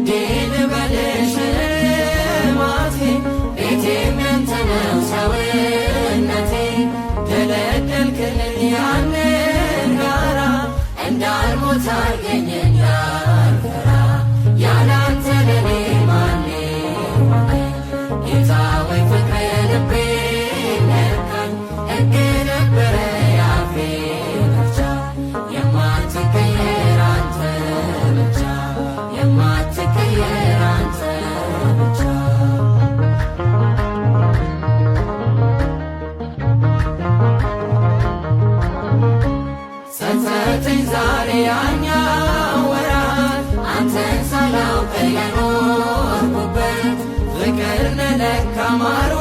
ውዴ ልበልሽ ማቴ ቤቴም ያንተ ነው ሰውነቴ ደለደልክልኝ ያንን ጋራ እንዳልሞት አርገኘኝ ያልፈራ ያላንተ ለኔ ማን ጌታ ወይ ፍቅር ልቤ ነካኝ ሕግ ነበረ ያፌ መፍቻ የማትቀየር አንተ ብቻ የማትቀየር አንተ ብቻ ጸጸተኝ ዛሬ ያኛው ወራት አንተን ሳላውቅ የኖርኩበት ፍቅር ነህ ለካ ማር